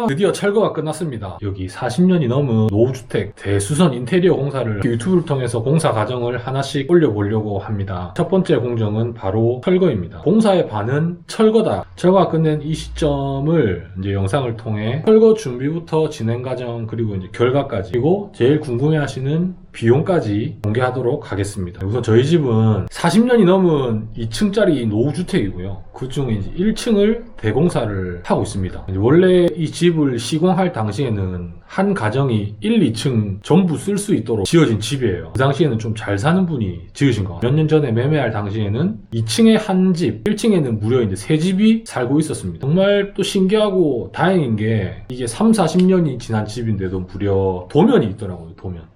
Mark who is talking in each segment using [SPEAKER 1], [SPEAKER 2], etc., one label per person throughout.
[SPEAKER 1] 드디어 철거가 끝났습니다. 여기 40년이 넘은 노후주택 대수선 인테리어 공사를 유튜브를 통해서 공사 과정을 하나씩 올려보려고 합니다. 첫 번째 공정은 바로 철거입니다. 공사의 반은 철거다. 철거가 끝낸 이 시점을 이제 영상을 통해 철거 준비부터 진행 과정 그리고 이제 결과까지 그리고 제일 궁금해하시는 비용까지 공개하도록 하겠습니다. 우선 저희 집은 40년이 넘은 2층짜리 노후주택이고요. 그 중에 이제 1층을 대공사를 하고 있습니다. 원래 이 집을 시공할 당시에는 한 가정이 1, 2층 전부 쓸 수 있도록 지어진 집이에요. 그 당시에는 좀 잘 사는 분이 지으신 거. 몇 년 전에 매매할 당시에는 2층에 한 집, 1층에는 무려 이제 3집이 살고 있었습니다. 정말 또 신기하고 다행인 게 이게 3, 40년이 지난 집인데도 무려 도면이 있더라고요.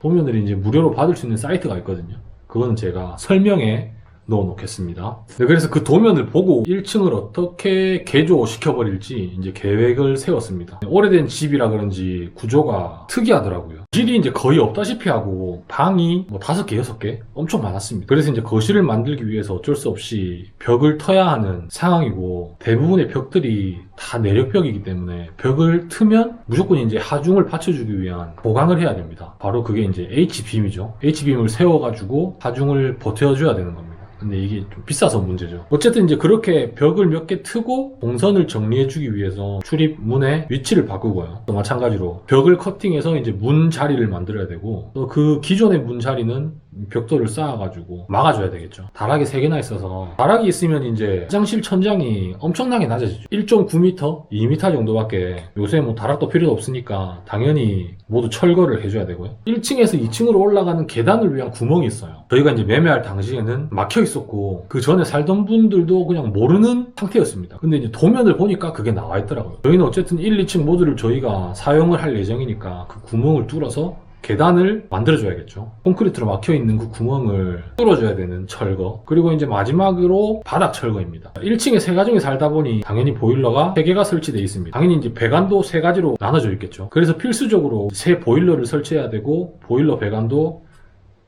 [SPEAKER 1] 도면을 이제 무료로 받을 수 있는 사이트가 있거든요. 그거는 제가 설명에 넣어 놓겠습니다. 네, 그래서 그 도면을 보고 1층을 어떻게 개조시켜버릴지 이제 계획을 세웠습니다. 오래된 집이라 그런지 구조가 특이하더라고요. 질이 이제 거의 없다시피 하고 방이 뭐 5개, 6개 엄청 많았습니다. 그래서 이제 거실을 만들기 위해서 어쩔 수 없이 벽을 터야 하는 상황이고 대부분의 벽들이 다 내력벽이기 때문에 벽을 트면 무조건 이제 하중을 받쳐주기 위한 보강을 해야 됩니다. 바로 그게 이제 H빔이죠. H빔을 세워가지고 하중을 버텨줘야 되는 겁니다. 근데 이게 좀 비싸서 문제죠. 어쨌든 이제 그렇게 벽을 몇 개 트고 동선을 정리해주기 위해서 출입문의 위치를 바꾸고요. 또 마찬가지로 벽을 커팅해서 이제 문 자리를 만들어야 되고 또 그 기존의 문 자리는 벽돌을 쌓아가지고 막아줘야 되겠죠. 다락이 3개나 있어서 다락이 있으면 이제 화장실 천장이 엄청나게 낮아지죠. 1.9m, 2m 정도밖에 요새 뭐 다락도 필요도 없으니까 당연히 모두 철거를 해줘야 되고요. 1층에서 2층으로 올라가는 계단을 위한 구멍이 있어요. 저희가 이제 매매할 당시에는 막혀 있었고 그 전에 살던 분들도 그냥 모르는 상태였습니다. 근데 이제 도면을 보니까 그게 나와 있더라고요. 저희는 어쨌든 1, 2층 모두를 저희가 사용을 할 예정이니까 그 구멍을 뚫어서 계단을 만들어줘야겠죠. 콘크리트로 막혀있는 그 구멍을 뚫어줘야 되는 철거. 그리고 이제 마지막으로 바닥 철거입니다. 1층에 3가정이 살다 보니 당연히 보일러가 3개가 설치되어 있습니다. 당연히 이제 배관도 3가지로 나눠져 있겠죠. 그래서 필수적으로 새 보일러를 설치해야 되고 보일러 배관도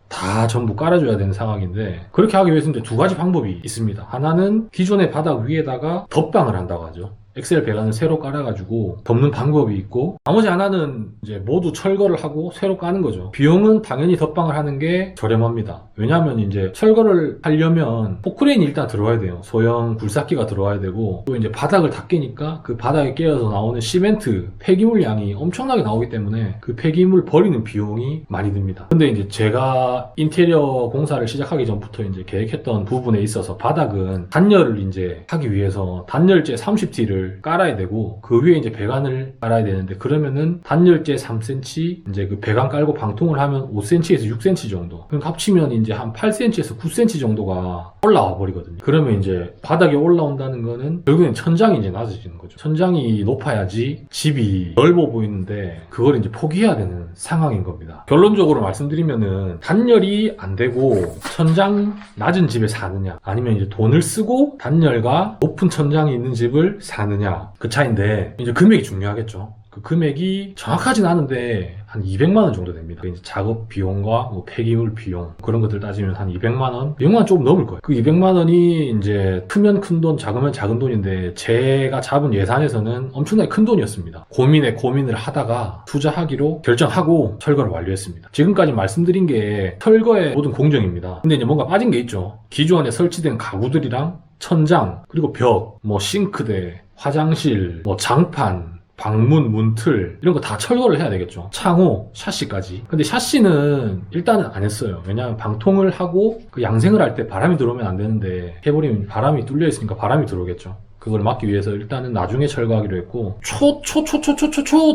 [SPEAKER 1] 다 전부 깔아줘야 되는 상황인데 그렇게 하기 위해서 이제 2가지 방법이 있습니다. 하나는 기존의 바닥 위에다가 덧방을 한다고 하죠. 엑셀 배관을 새로 깔아가지고 덮는 방법이 있고 나머지 하나는 이제 모두 철거를 하고 새로 까는 거죠. 비용은 당연히 덧방을 하는 게 저렴합니다. 왜냐하면 이제 철거를 하려면 포크레인이 일단 들어와야 돼요. 소형 굴삭기가 들어와야 되고 또 이제 바닥을 다 깨니까 그 바닥에 깨어서 나오는 시멘트 폐기물 양이 엄청나게 나오기 때문에 그 폐기물 버리는 비용이 많이 듭니다. 근데 이제 제가 인테리어 공사를 시작하기 전부터 이제 계획했던 부분에 있어서 바닥은 단열을 이제 하기 위해서 단열재 30T를 깔아야 되고 그 위에 이제 배관을 깔아야 되는데 그러면은 단열재 3cm 이제 그 배관 깔고 방통을 하면 5cm에서 6cm 정도 그럼 합치면 이제 한 8cm에서 9cm 정도가 올라와 버리거든요. 그러면 이제 바닥에 올라온다는 거는 결국엔 천장이 이제 낮아지는 거죠. 천장이 높아야지 집이 넓어 보이는데 그걸 이제 포기해야 되는 상황인 겁니다. 결론적으로 말씀드리면은 단열이 안 되고 천장 낮은 집에 사느냐 아니면 이제 돈을 쓰고 단열과 높은 천장이 있는 집을 사느냐 그 차이인데 이제 금액이 중요하겠죠. 그 금액이 정확하진 않은데 한 200만원 정도 됩니다. 이제 작업 비용과 뭐 폐기물 비용 그런 것들 따지면 한 200만원? 200만원 조금 넘을 거예요. 그 200만원이 이제 크면 큰 돈, 작으면 작은 돈인데 제가 잡은 예산에서는 엄청나게 큰 돈이었습니다. 고민을 하다가 투자하기로 결정하고 철거를 완료했습니다. 지금까지 말씀드린 게 철거의 모든 공정입니다. 근데 이제 뭔가 빠진 게 있죠. 기존에 설치된 가구들이랑 천장, 그리고 벽, 뭐 싱크대, 화장실, 뭐 장판, 방문, 문틀 이런 거 다 철거를 해야 되겠죠. 창호, 샤시까지. 근데 샤시는 일단은 안 했어요. 왜냐하면 방통을 하고 그 양생을 할 때 바람이 들어오면 안 되는데 해버리면 바람이 뚫려 있으니까 바람이 들어오겠죠. 그걸 막기 위해서 일단은 나중에 철거하기로 했고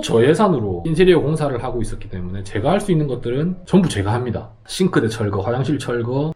[SPEAKER 1] 저예산으로 인테리어 공사를 하고 있었기 때문에 제가 할 수 있는 것들은 전부 제가 합니다. 싱크대 철거, 화장실 철거,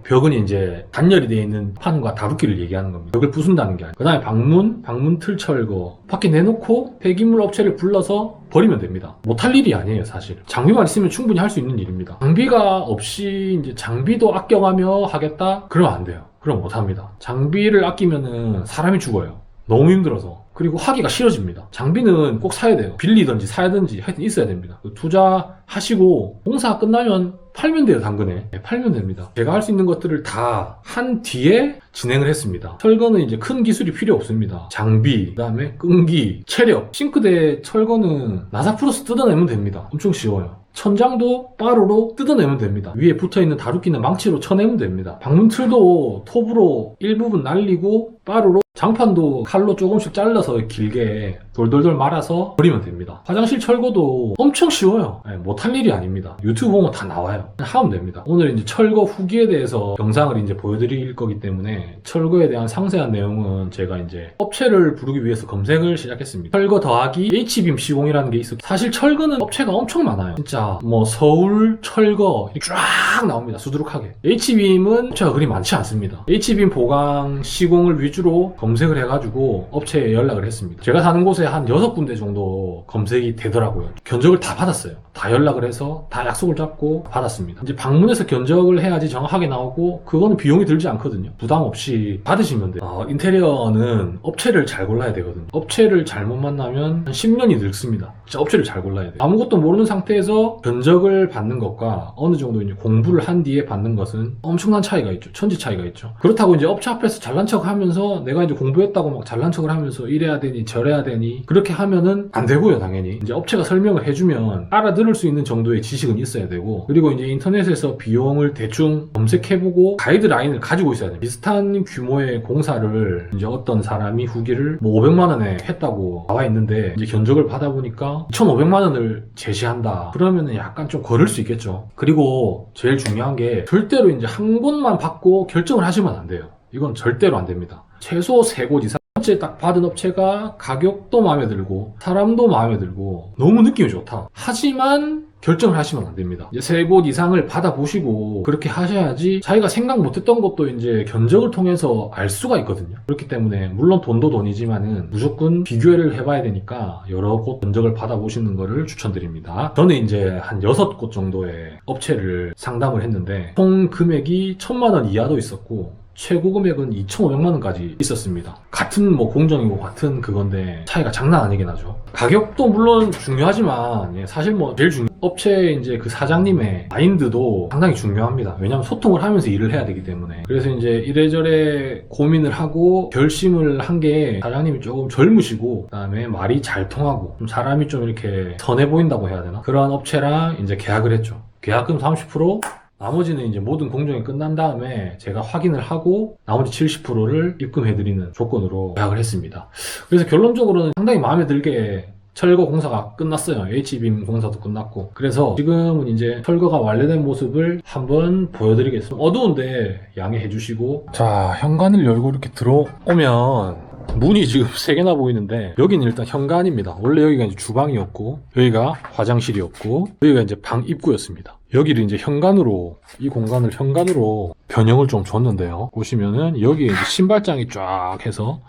[SPEAKER 1] 벽은 이제 단열이 되어 있는 판과 다루기를 얘기하는 겁니다. 벽을 부순다는 게 아니고 그 다음에 방문 틀 철거 밖에 내놓고 폐기물 업체를 불러서 버리면 됩니다. 못할 일이 아니에요 사실. 장비만 있으면 충분히 할 수 있는 일입니다. 장비가 없이 이제 장비도 아껴가며 하겠다? 그러면 안 돼요. 그럼 못합니다. 장비를 아끼면은 사람이 죽어요. 너무 힘들어서. 그리고 하기가 싫어집니다. 장비는 꼭 사야 돼요. 빌리든지 사야든지 하여튼 있어야 됩니다. 투자하시고 공사 끝나면 팔면 돼요, 당근에. 네, 팔면 됩니다. 제가 할 수 있는 것들을 다 한 뒤에 진행을 했습니다. 철거는 이제 큰 기술이 필요 없습니다. 장비, 그 다음에 끈기, 체력. 싱크대 철거는 나사프로스 뜯어내면 됩니다. 엄청 쉬워요. 천장도 빠르로 뜯어내면 됩니다. 위에 붙어있는 다루기는 망치로 쳐내면 됩니다. 방문 틀도 톱으로 일부분 날리고 빠르로, 장판도 칼로 조금씩 잘라서 길게 돌돌돌 말아서 버리면 됩니다. 화장실 철거도 엄청 쉬워요. 네, 못할 일이 아닙니다. 유튜브 보면 다 나와요. 하면 됩니다. 오늘 이제 철거 후기에 대해서 영상을 이제 보여드릴 거기 때문에 철거에 대한 상세한 내용은 제가 이제 업체를 부르기 위해서 검색을 시작했습니다. 철거 더하기 H빔 시공이라는 게 있어요. 사실 철거는 업체가 엄청 많아요. 진짜 뭐 서울 철거 쫙 나옵니다. 수두룩하게. H빔은 업체가 그리 많지 않습니다. H빔 보강 시공을 위주로 검색을 해가지고 업체에 연락을 했습니다. 제가 사는 곳에 한 6군데 정도 검색이 되더라고요. 견적을 다 받았어요. 다 연락을 해서 다 약속을 잡고 받았습니다. 이제 방문해서 견적을 해야지 정확하게 나오고, 그거는 비용이 들지 않거든요. 부담 없이 받으시면 돼요. 인테리어는 업체를 잘 골라야 되거든요. 업체를 잘못 만나면 한 10년이 늙습니다. 진짜 업체를 잘 골라야 돼요. 아무것도 모르는 상태에서 견적을 받는 것과 어느 정도 이제 공부를 한 뒤에 받는 것은 엄청난 차이가 있죠. 천지 차이가 있죠. 그렇다고 이제 업체 앞에서 잘난 척 하면서 내가 이제 공부했다고 막 잘난 척을 하면서 이래야 되니 저래야 되니 그렇게 하면은 안 되고요. 당연히 이제 업체가 설명을 해주면 알아들을 수 있는 정도의 지식은 있어야 되고, 그리고 이제 인터넷에서 비용을 대충 검색해보고 가이드라인을 가지고 있어야 돼요. 비슷한 규모의 공사를 이제 어떤 사람이 후기를 뭐 500만 원에 했다고 나와 있는데, 이제 견적을 받아보니까 2,500만 원을 제시한다. 그러면은 약간 좀 거를 수 있겠죠. 그리고 제일 중요한 게 절대로 이제 한 곳만 받고 결정을 하시면 안 돼요. 이건 절대로 안 됩니다. 최소 3곳 이상. 번째 딱 받은 업체가 가격도 마음에 들고 사람도 마음에 들고 너무 느낌이 좋다. 하지만 결정을 하시면 안 됩니다. 이제 3곳 이상을 받아보시고 그렇게 하셔야지 자기가 생각 못했던 것도 이제 견적을 통해서 알 수가 있거든요. 그렇기 때문에 물론 돈도 돈이지만은 무조건 비교를 해봐야 되니까 여러 곳 견적을 받아보시는 거를 추천드립니다. 저는 이제 한 6곳 정도의 업체를 상담을 했는데 총 금액이 1,000만 원 이하도 있었고 최고 금액은 2,500만 원까지 있었습니다. 같은 뭐 공정이고 같은 그건데 차이가 장난 아니게 나죠. 가격도 물론 중요하지만 사실 뭐 제일 업체 이제 그 사장님의 마인드도 상당히 중요합니다. 왜냐하면 소통을 하면서 일을 해야 되기 때문에. 그래서 이제 이래저래 고민을 하고 결심을 한 게, 사장님이 조금 젊으시고 그다음에 말이 잘 통하고 좀 사람이 좀 이렇게 선해 보인다고 해야 되나? 그런 업체랑 이제 계약을 했죠. 계약금 30%, 나머지는 이제 모든 공정이 끝난 다음에 제가 확인을 하고 나머지 70%를 입금해드리는 조건으로 계약을 했습니다. 그래서 결론적으로는 상당히 마음에 들게 철거 공사가 끝났어요. H빔 공사도 끝났고. 그래서 지금은 이제 철거가 완료된 모습을 한번 보여드리겠습니다. 어두운데 양해해 주시고, 자, 현관을 열고 이렇게 들어오면 문이 지금 3개나 보이는데, 여기는 일단 현관입니다. 원래 여기가 이제 주방이었고, 여기가 화장실이었고, 여기가 이제 방 입구였습니다. 여기를 이제 현관으로, 이 공간을 현관으로 변형을 좀 줬는데요. 보시면은 여기에 이제 신발장이 쫙 해서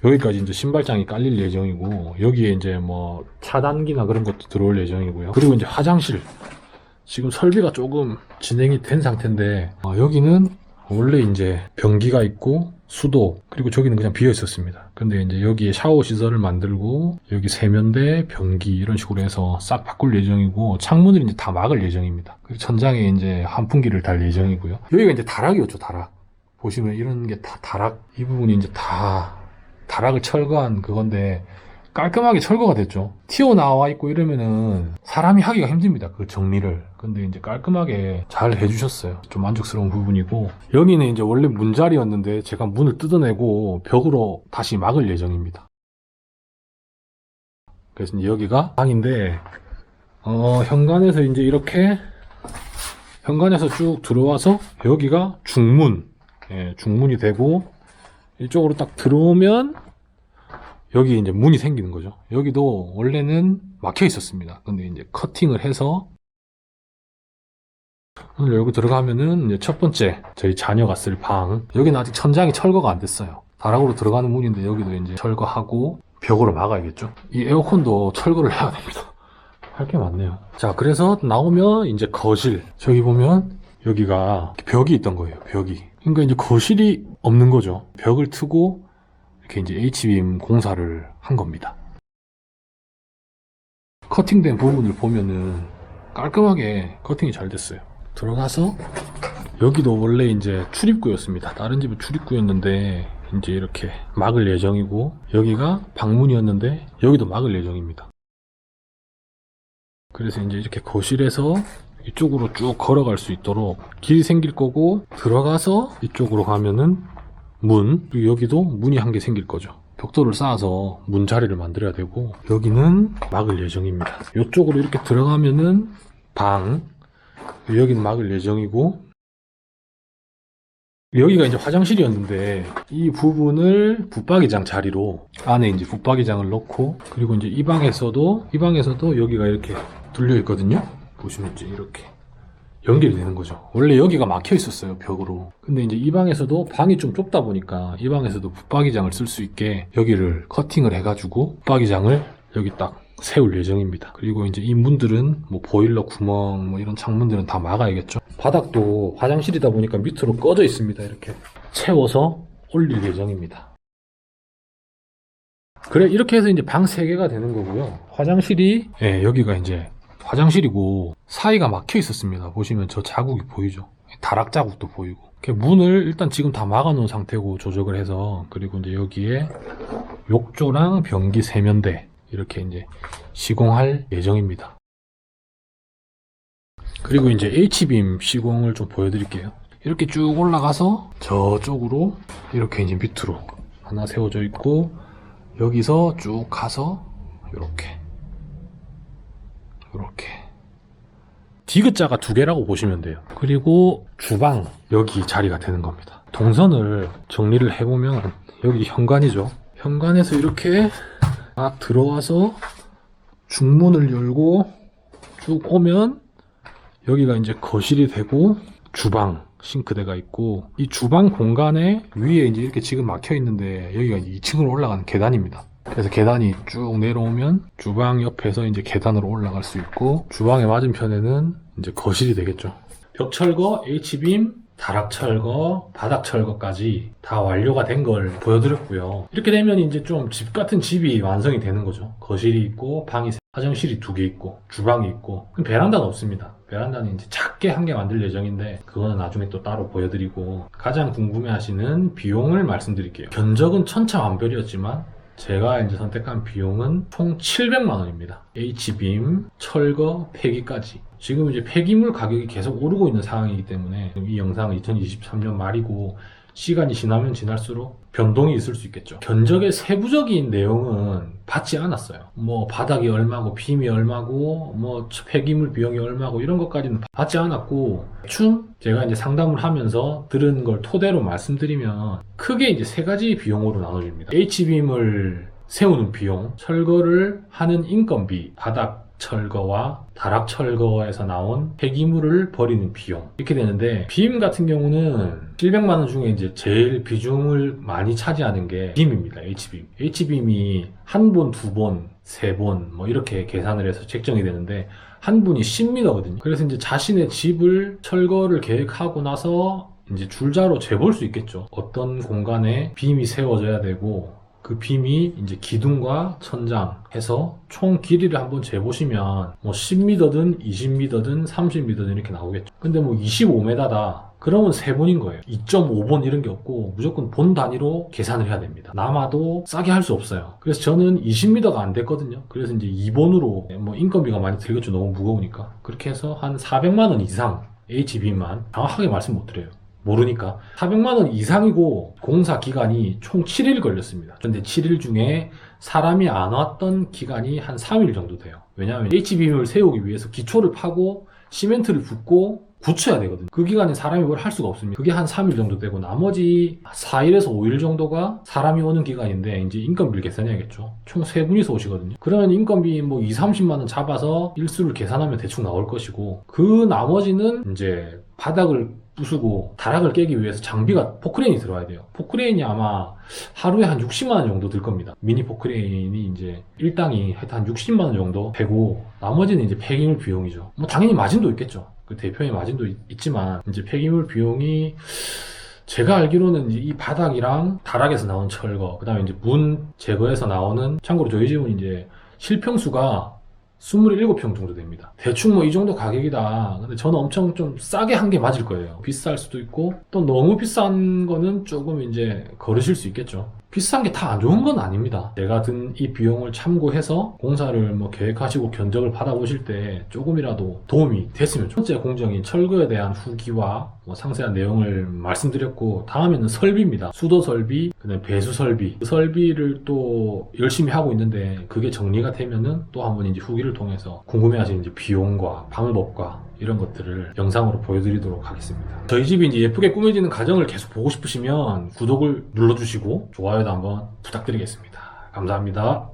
[SPEAKER 1] 여기까지 이제 신발장이 깔릴 예정이고, 여기에 이제 뭐 차단기나 그런 것도 들어올 예정이고요. 그리고 이제 화장실, 지금 설비가 조금 진행이 된 상태인데, 여기는 원래 이제 변기가 있고 수도, 그리고 저기는 그냥 비어 있었습니다. 근데 이제 여기에 샤워 시설을 만들고 여기 세면대, 변기 이런 식으로 해서 싹 바꿀 예정이고, 창문을 이제 다 막을 예정입니다. 그리고 천장에 이제 환풍기를 달 예정이고요. 여기가 이제 다락이었죠. 다락 보시면 이런 게 다 다락, 이 부분이 이제 다 다락을 철거한 그건데 깔끔하게 철거가 됐죠. 튀어나와 있고 이러면은 사람이 하기가 힘듭니다. 그 정리를. 근데 이제 깔끔하게 잘 해주셨어요. 좀 만족스러운 부분이고, 여기는 이제 원래 문자리였는데 제가 문을 뜯어내고 벽으로 다시 막을 예정입니다. 그래서 이제 여기가 방인데, 현관에서 이제 이렇게 현관에서 쭉 들어와서 여기가 중문, 중문이 되고, 이쪽으로 딱 들어오면 여기 이제 문이 생기는 거죠. 여기도 원래는 막혀 있었습니다. 근데 이제 커팅을 해서 문을 열고 들어가면은 이제 첫 번째 저희 자녀가 쓸 방. 여기는 아직 천장이 철거가 안 됐어요. 다락으로 들어가는 문인데 여기도 이제 철거하고 벽으로 막아야겠죠. 이 에어컨도 철거를 해야 됩니다. 할 게 많네요. 자, 그래서 나오면 이제 거실. 저기 보면 여기가 벽이 있던 거예요. 벽이. 그러니까 이제 거실이 없는 거죠. 벽을 트고 이렇게 이제 H빔 공사를 한 겁니다. 커팅된 부분을 보면은 깔끔하게 커팅이 잘 됐어요. 들어가서 여기도 원래 이제 출입구였습니다. 다른 집은 출입구였는데 이제 이렇게 막을 예정이고, 여기가 방문이었는데 여기도 막을 예정입니다. 그래서 이제 이렇게 거실에서 이쪽으로 쭉 걸어갈 수 있도록 길이 생길 거고, 들어가서 이쪽으로 가면은 문, 그리고 여기도 문이 한 개 생길 거죠. 벽돌을 쌓아서 문 자리를 만들어야 되고, 여기는 막을 예정입니다. 이쪽으로 이렇게 들어가면은 방, 여기는 막을 예정이고, 여기가 이제 화장실이었는데 이 부분을 붙박이장 자리로 안에 이제 붙박이장을 넣고, 그리고 이제 이 방에서도 여기가 이렇게 뚫려 있거든요. 보시면 이제 이렇게 연결이 되는 거죠. 원래 여기가 막혀 있었어요, 벽으로. 근데 이제 이 방에서도 방이 좀 좁다 보니까 이 방에서도 붙박이장을 쓸 수 있게 여기를 커팅을 해가지고 붙박이장을 여기 딱 세울 예정입니다. 그리고 이제 이 문들은 뭐 보일러 구멍 뭐 이런 창문들은 다 막아야겠죠. 바닥도 화장실이다 보니까 밑으로 꺼져 있습니다. 이렇게 채워서 올릴 예정입니다. 그래, 이렇게 해서 이제 방 3개가 되는 거고요. 화장실이, 여기가 이제 화장실이고 사이가 막혀 있었습니다. 보시면 저 자국이 보이죠. 다락 자국도 보이고. 문을 일단 지금 다 막아 놓은 상태고, 조적을 해서. 그리고 이제 여기에 욕조랑 변기 세면대 이렇게 이제 시공할 예정입니다. 그리고 이제 H빔 시공을 좀 보여드릴게요. 이렇게 쭉 올라가서 저쪽으로 이렇게 이제 밑으로 하나 세워져 있고, 여기서 쭉 가서 이렇게 디귿자가 2개라고 보시면 돼요. 그리고 주방 여기 자리가 되는 겁니다. 동선을 정리를 해보면 여기 현관이죠. 현관에서 이렇게 막 들어와서 중문을 열고 쭉 오면 여기가 이제 거실이 되고, 주방 싱크대가 있고, 이 주방 공간에 위에 이제 이렇게 지금 막혀 있는데 여기가 이제 2층으로 올라가는 계단입니다. 그래서 계단이 쭉 내려오면 주방 옆에서 이제 계단으로 올라갈 수 있고, 주방의 맞은편에는 이제 거실이 되겠죠. 벽 철거, H빔, 다락 철거, 바닥 철거까지 다 완료가 된 걸 보여드렸고요. 이렇게 되면 이제 좀 집 같은 집이 완성이 되는 거죠. 거실이 있고, 방이, 화장실이 2개 있고, 주방이 있고. 그럼 베란다는 없습니다. 베란다는 이제 작게 한 개 만들 예정인데, 그거는 나중에 또 따로 보여드리고, 가장 궁금해 하시는 비용을 말씀드릴게요. 견적은 천차만별이었지만 제가 이제 선택한 비용은 총 700만원입니다. H빔, 철거, 폐기까지. 지금 이제 폐기물 가격이 계속 오르고 있는 상황이기 때문에 이 영상은 2023년 말이고, 시간이 지나면 지날수록 변동이 있을 수 있겠죠. 견적의 세부적인 내용은 받지 않았어요. 뭐 바닥이 얼마고, 빔이 얼마고, 뭐 폐기물 비용이 얼마고, 이런 것까지는 받지 않았고, 대충 제가 이제 상담을 하면서 들은 걸 토대로 말씀드리면 크게 이제 3가지 비용으로 나눠집니다. H빔을 세우는 비용, 철거를 하는 인건비, 바닥 철거와 다락 철거에서 나온 폐기물을 버리는 비용, 이렇게 되는데, 빔 같은 경우는 700만원 중에 이제 제일 비중을 많이 차지하는 게 빔입니다. H빔. H빔이 한 본, 2본, 3본 뭐 이렇게 계산을 해서 책정이 되는데, 한 분이 10m거든요. 그래서 이제 자신의 집을 철거를 계획하고 나서 이제 줄자로 재볼 수 있겠죠. 어떤 공간에 빔이 세워져야 되고, 그 빔이 이제 기둥과 천장 해서 총 길이를 한번 재보시면 뭐 10m든 20m든 30m든 이렇게 나오겠죠. 근데 뭐 25m다 그러면 3본인 거예요. 2.5본 이런 게 없고 무조건 본 단위로 계산을 해야 됩니다. 남아도 싸게 할 수 없어요. 그래서 저는 20m가 안 됐거든요. 그래서 이제 2본으로 뭐 인건비가 많이 들겠죠. 너무 무거우니까. 그렇게 해서 한 400만원 이상, H빔만 정확하게 말씀 못 드려요. 모르니까. 400만원 이상이고 공사 기간이 총 7일 걸렸습니다. 그런데 7일 중에 사람이 안 왔던 기간이 한 3일 정도 돼요. 왜냐하면 H빔을 세우기 위해서 기초를 파고 시멘트를 붓고 굳혀야 되거든요. 그 기간에 사람이 뭘 할 수가 없습니다. 그게 한 3일 정도 되고, 나머지 4일에서 5일 정도가 사람이 오는 기간인데, 이제 인건비를 계산해야겠죠. 총 3분이서 오시거든요. 그러면 인건비 뭐 2, 30만원 잡아서 일수를 계산하면 대충 나올 것이고, 그 나머지는 이제 바닥을 부수고 다락을 깨기 위해서 장비가, 포크레인이 들어와야 돼요. 포크레인이 아마 하루에 한 60만원 정도 들 겁니다. 미니 포크레인이 이제 1당이 하여튼 한 60만원 정도 되고, 나머지는 이제 폐기물 비용이죠. 뭐 당연히 마진도 있겠죠. 그 대표의 마진도 있지만, 이제 폐기물 비용이 제가 알기로는 이제 이 바닥이랑 다락에서 나온 철거, 그 다음에 이제 문 제거해서 나오는, 참고로 저희 집은 이제 실평수가 27평 정도 됩니다. 대충 뭐 이 정도 가격이다. 근데 저는 엄청 좀 싸게 한 게 맞을 거예요. 비쌀 수도 있고 또 너무 비싼 거는 조금 이제 거르실 수 있겠죠. 비싼 게 다 안 좋은 건 아닙니다. 제가 든 이 비용을 참고해서 공사를 뭐 계획하시고 견적을 받아보실 때 조금이라도 도움이 됐으면 좋겠습니다. 첫 번째 공정인 철거에 대한 후기와 뭐 상세한 내용을 말씀드렸고, 다음에는 설비입니다. 수도 설비, 그다음에 배수 설비. 그 설비를 또 열심히 하고 있는데 그게 정리가 되면은 또 한번 이제 후기를 통해서 궁금해하시는 이제 비용과 방법과 이런 것들을 영상으로 보여드리도록 하겠습니다. 저희 집이 이제 예쁘게 꾸며지는 과정을 계속 보고 싶으시면 구독을 눌러주시고 좋아요도 한번 부탁드리겠습니다. 감사합니다.